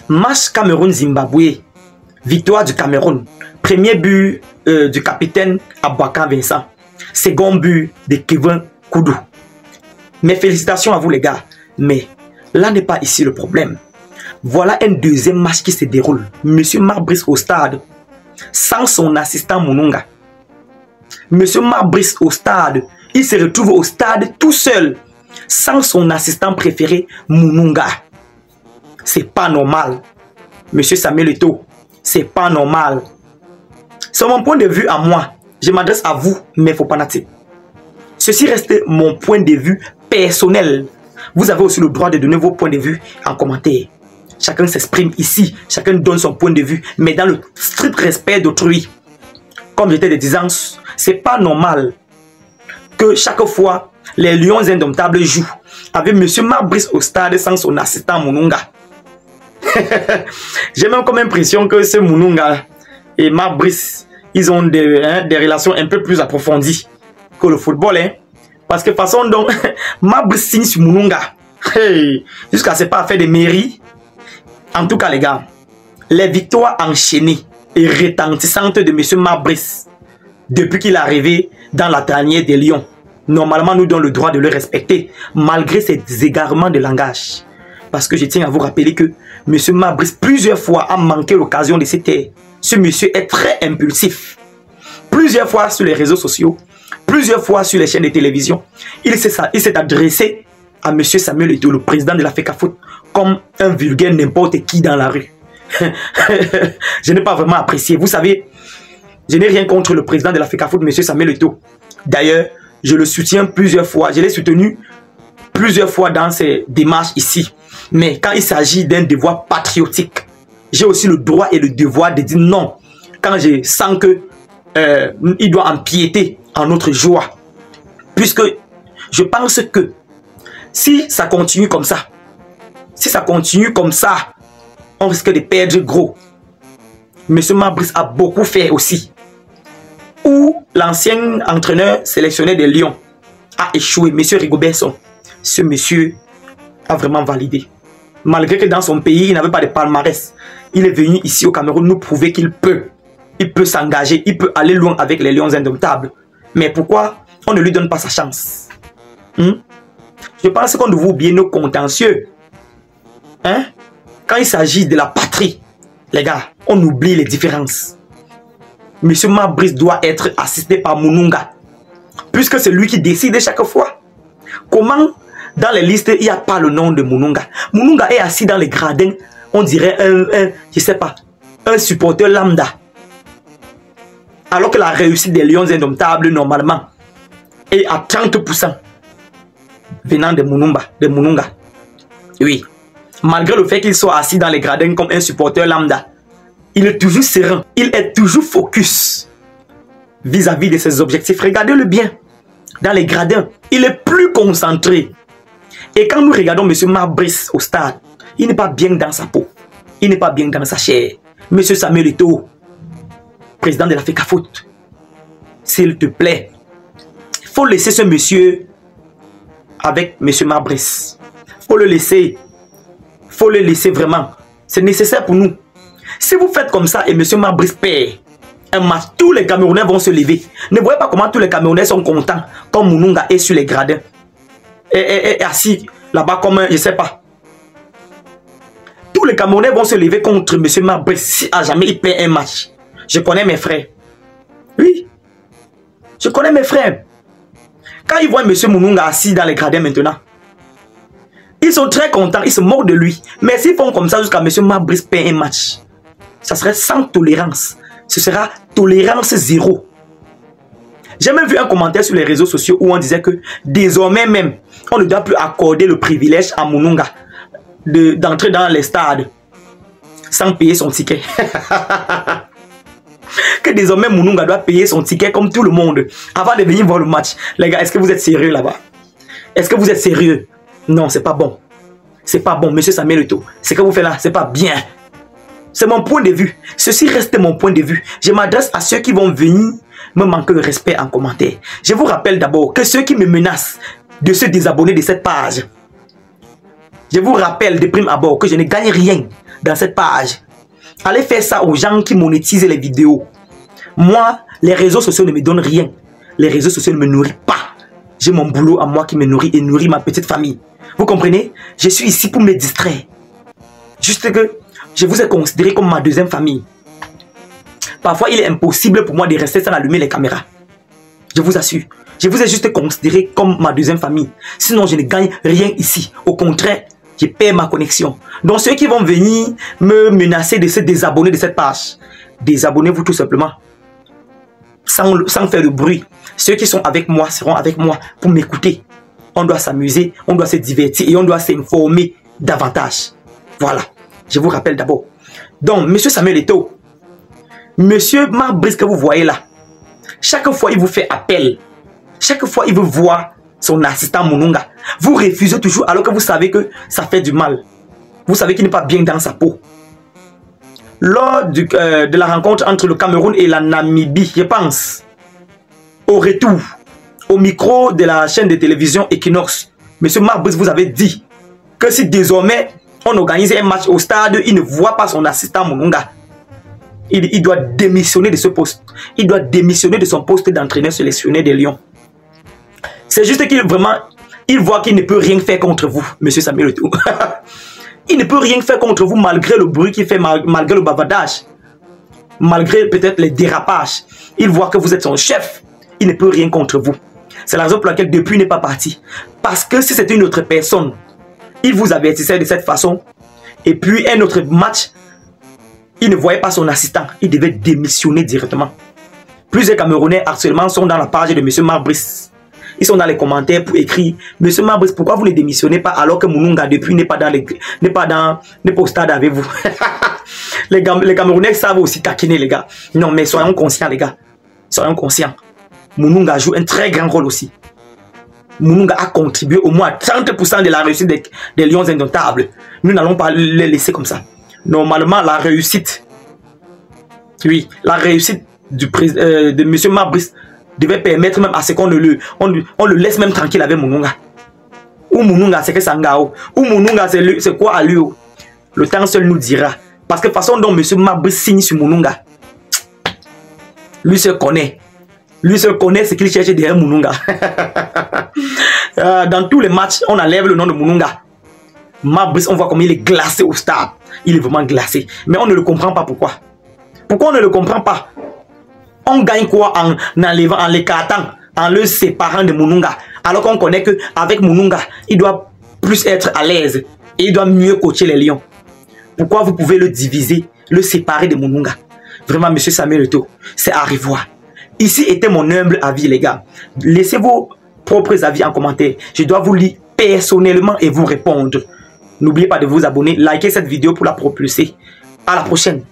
Match Cameroun-Zimbabwe. Victoire du Cameroun. Premier but du capitaine Aboubacar Vincent. Second but de Kevin Koudou. Mes félicitations à vous les gars. Mais là n'est pas ici le problème. Voilà un deuxième match qui se déroule. Monsieur Marbrice au stade. Sans son assistant Mounonga. Monsieur Marbrice au stade. Il se retrouve au stade tout seul. Sans son assistant préféré Mounonga. C'est pas normal. Monsieur Samuel Eto'o. C'est pas normal. C'est mon point de vue à moi. Je m'adresse à vous, mes faux fanatiques. Ceci reste mon point de vue personnel. Vous avez aussi le droit de donner vos points de vue en commentaire. Chacun s'exprime ici. Chacun donne son point de vue. Mais dans le strict respect d'autrui. Comme j'étais de disant, c'est pas normal que chaque fois les Lions indomptables jouent avec Monsieur Marbrice au stade sans son assistant Mounonga. J'ai même comme impression que ce Mounonga et Marbrice, ils ont des relations un peu plus approfondies que le football. Hein? Parce que de façon dont Marbrice signe sur Mounonga, hey, jusqu'à ce pas faire des mairies. En tout cas les gars, les victoires enchaînées et retentissantes de M. Marbrice depuis qu'il est arrivé dans la tanière des Lions, normalement nous donnons le droit de le respecter malgré ses égarements de langage. Parce que je tiens à vous rappeler que M. Marbrice plusieurs fois a manqué l'occasion de se taire. Ce monsieur est très impulsif. Plusieurs fois sur les réseaux sociaux, plusieurs fois sur les chaînes de télévision, il s'est adressé à M. Samuel Eto'o, le président de la FECAFOOT, comme un vulgaire n'importe qui dans la rue. Je n'ai pas vraiment apprécié. Vous savez, je n'ai rien contre le président de la FECAFOOT, M. Samuel Eto'o. D'ailleurs, je le soutiens plusieurs fois. Je l'ai soutenu plusieurs fois dans ses démarches ici. Mais quand il s'agit d'un devoir patriotique, j'ai aussi le droit et le devoir de dire non. Quand je sens que il doit empiéter en notre joie. Puisque je pense que si ça continue comme ça, on risque de perdre gros. Monsieur Marbrice a beaucoup fait aussi. Où l'ancien entraîneur sélectionné des Lions a échoué, monsieur Rigobertson. Ce monsieur a vraiment validé. Malgré que dans son pays, il n'avait pas de palmarès. Il est venu ici au Cameroun nous prouver qu'il peut. Il peut s'engager, il peut aller loin avec les Lions indomptables. Mais pourquoi on ne lui donne pas sa chance? Je pense qu'on doit oublier nos contentieux. Hein? Quand il s'agit de la patrie, les gars, on oublie les différences. Monsieur Marbrice doit être assisté par Mounonga. Puisque c'est lui qui décide chaque fois. Comment dans les listes, il n'y a pas le nom de Mounonga? Mounonga est assis dans les gradins, on dirait je sais pas, un supporter lambda. Alors que la réussite des Lions indomptables, normalement, est à 30% venant de Mounonga. Oui. Malgré le fait qu'il soit assis dans les gradins comme un supporter lambda, il est toujours serein, il est toujours focus vis-à-vis de ses objectifs. Regardez-le bien. Dans les gradins, il est plus concentré. Et quand nous regardons M. Marbrice au stade, il n'est pas bien dans sa peau. Il n'est pas bien dans sa chair. M. Samuel Eto'o, président de la FECAFOOT, s'il te plaît, il faut laisser ce monsieur avec M. Marbrice. Il faut le laisser. Il faut le laisser vraiment. C'est nécessaire pour nous. Si vous faites comme ça et M. Marbrice perd un match, tous les Camerounais vont se lever. Ne voyez pas comment tous les Camerounais sont contents comme Mounonga est sur les gradins. Et assis là-bas comme un, je sais pas. Tous les Camerounais vont se lever contre M. Marbrice si à jamais il perd un match. Je connais mes frères. Oui. Je connais mes frères. Quand ils voient M. Mounonga assis dans les gradins maintenant, ils sont très contents, ils se moquent de lui. Mais s'ils font comme ça jusqu'à M. Marbrice perd un match, ça serait sans tolérance. Ce sera tolérance zéro. J'ai même vu un commentaire sur les réseaux sociaux où on disait que désormais même, on ne doit plus accorder le privilège à Mounonga d'entrer dans les stades sans payer son ticket. Que désormais Mounonga doit payer son ticket comme tout le monde avant de venir voir le match. Les gars, est-ce que vous êtes sérieux là-bas? Est-ce que vous êtes sérieux? Non, c'est pas bon. C'est pas bon, monsieur Samuel Eto'o. Ce que vous faites là, c'est pas bien. C'est mon point de vue. Ceci reste mon point de vue. Je m'adresse à ceux qui vont venir me manquer de respect en commentaire. Je vous rappelle d'abord que ceux qui me menacent de se désabonner de cette page, je vous rappelle de prime abord que je ne gagne rien dans cette page. Allez faire ça aux gens qui monétisent les vidéos. Moi, les réseaux sociaux ne me donnent rien. Les réseaux sociaux ne me nourrissent pas. J'ai mon boulot à moi qui me nourrit et nourrit ma petite famille. Vous comprenez? Je suis ici pour me distraire. Juste que je vous ai considéré comme ma deuxième famille. Parfois, il est impossible pour moi de rester sans allumer les caméras. Je vous assure. Je vous ai juste considéré comme ma deuxième famille. Sinon, je ne gagne rien ici. Au contraire, je perds ma connexion. Donc, ceux qui vont venir me menacer de se désabonner de cette page, désabonnez-vous tout simplement. Sans faire de bruit. Ceux qui sont avec moi seront avec moi pour m'écouter. On doit s'amuser, on doit se divertir et on doit s'informer davantage. Voilà. Je vous rappelle d'abord. Donc, monsieur Samuel Eto'o, monsieur Marc Brice que vous voyez là, chaque fois il vous fait appel, chaque fois il veut voir son assistant Mununga, vous refusez toujours alors que vous savez que ça fait du mal. Vous savez qu'il n'est pas bien dans sa peau. Lors de la rencontre entre le Cameroun et la Namibie, je pense, au retour, au micro de la chaîne de télévision Equinox, monsieur Marc Brice vous avez dit que si désormais on organise un match au stade, il ne voit pas son assistant Mununga. Il doit démissionner de ce poste. Il doit démissionner de son poste d'entraîneur sélectionné des Lions. C'est juste qu'il vraiment, il voit qu'il ne peut rien faire contre vous, monsieur Samuel Eto'o. Il ne peut rien faire contre vous malgré le bruit qu'il fait, malgré le bavardage, malgré peut-être les dérapages. Il voit que vous êtes son chef. Il ne peut rien contre vous. C'est la raison pour laquelle depuis il n'est pas parti. Parce que si c'était une autre personne, il vous avertissait de cette façon. Et puis un autre match, il ne voyait pas son assistant. Il devait démissionner directement. Plusieurs Camerounais actuellement sont dans la page de M. Marc Brice. Ils sont dans les commentaires pour écrire M. Marc Brice, pourquoi vous ne démissionnez pas alors que Mununga depuis n'est pas au stade avec vous. les Camerounais savent aussi taquiner les gars. Non mais soyons conscients les gars. Soyons conscients. Mununga joue un très grand rôle aussi. Mununga a contribué au moins à 30% de la réussite des Lions indomptables. Nous n'allons pas les laisser comme ça. Normalement, la réussite, oui, la réussite de M. Marc Brice devait permettre même à ce qu'on le laisse même tranquille avec Mununga. Ou Mununga, c'est que Sangao. Ou Mununga, c'est quoi à lui? Le temps seul nous dira. Parce que la façon dont M. Marc Brice signe sur Mununga, lui se connaît. Lui se connaît ce qu'il cherche derrière Mununga. Dans tous les matchs, on enlève le nom de Mununga. Marc Brice, on voit comme il est glacé au stade. Il est vraiment glacé. Mais on ne le comprend pas pourquoi. Pourquoi on ne le comprend pas? On gagne quoi en enlevant, en l'écartant, en le séparant de Mununga? Alors qu'on connaît qu'avec Mununga, il doit plus être à l'aise. Et il doit mieux coacher les Lions. Pourquoi vous pouvez le diviser, le séparer de Mununga? Vraiment, monsieur Samuel Eto'o, c'est à revoir. Ici était mon humble avis, les gars. Laissez vos propres avis en commentaire. Je dois vous lire personnellement et vous répondre. N'oubliez pas de vous abonner, liker cette vidéo pour la propulser. À la prochaine.